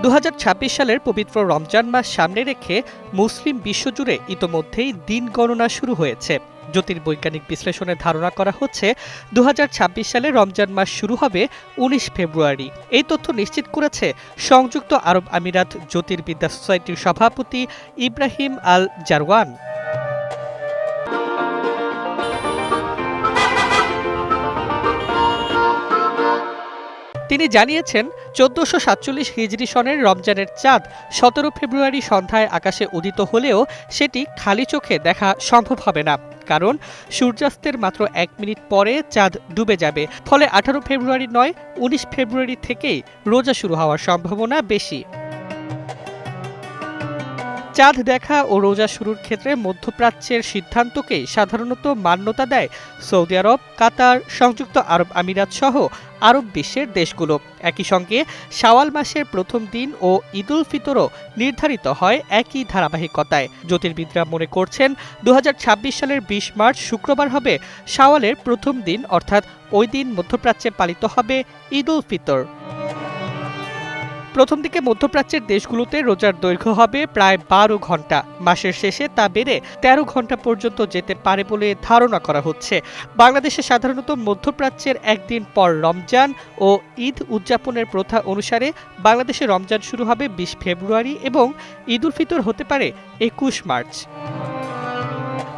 2026 সালের পবিত্র রমজান মাস সামনে রেখে মুসলিম বিশ্বজুড়ে ইতোমধ্যেই দিন গণনা শুরু হয়েছে। জ্যোতির্বৈজ্ঞানিক বিশ্লেষণে ধারণা করা হচ্ছে 2026 সালে রমজান মাস শুরু হবে 19 ফেব্রুয়ারি। এই তথ্য নিশ্চিত করেছে সংযুক্ত আরব আমিরাত জ্যোতির্বিদ্যা সোসাইটির সভাপতি ইব্রাহিম আল জারওয়ান। তিনি জানিয়েছেন, 1447 হিজরি সনের রমজানের চাঁদ 17 ফেব্রুয়ারি সন্ধ্যায় আকাশে উদিত হলেও সেটি খালি চোখে দেখা সম্ভব হবে না, কারণ সূর্যাস্তের মাত্র 1 মিনিট পরে চাঁদ ডুবে যাবে। ফলে 18 ফেব্রুয়ারি নয়, 19 ফেব্রুয়ারি থেকেই রোজা শুরু হওয়ার সম্ভাবনা বেশি। চাঁদ দেখা ও রোজা শুরুর ক্ষেত্রে মধ্যপ্রাচ্যের সিদ্ধান্তকেই সাধারণত মান্যতা দেয় সৌদি আরব, কাতার, সংযুক্ত আরব আমিরাত সহ আরব বিশ্বের দেশগুলো। একই সঙ্গে শাওয়াল মাসের প্রথম দিন ও ঈদুল ফিতরও নির্ধারিত হয় একই ধারাবাহিকতায়। জ্যোতির্বিদরা মনে করছেন 2026 সালের 20 মার্চ শুক্রবার হবে শাওয়ালের প্রথম দিন, অর্থাৎ ওই দিন মধ্যপ্রাচ্যে পালিত হবে ঈদুল ফিতর। প্রথম দিকে মধ্যপ্রাচ্যের দেশগুলোতে রোজার দৈর্ঘ্য হবে প্রায় 12 ঘন্টা। মাসের শেষে তা বেড়ে 13 ঘন্টা পর্যন্ত যেতে পারে বলে ধারণা করা হচ্ছে। বাংলাদেশে সাধারণত মধ্যপ্রাচ্যের একদিন পর রমজান ও ঈদ উদযাপনের প্রথা অনুসারে বাংলাদেশে রমজান শুরু হবে 20 ফেব্রুয়ারি এবং ঈদুল ফিতর হতে পারে 21 মার্চ।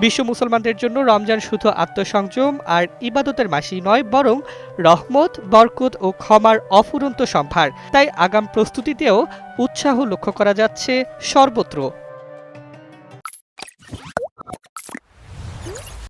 বিশ্ব মুসলমানদের জন্য রমজান শুধু আত্মসংযম আর ইবাদতের মাসই নয়, বরং রহমত, বরকত ও ক্ষমার অফুরন্ত সম্ভার। তাই আগাম প্রস্তুতিতেও উৎসাহ লক্ষ্য করা যাচ্ছে সর্বত্র।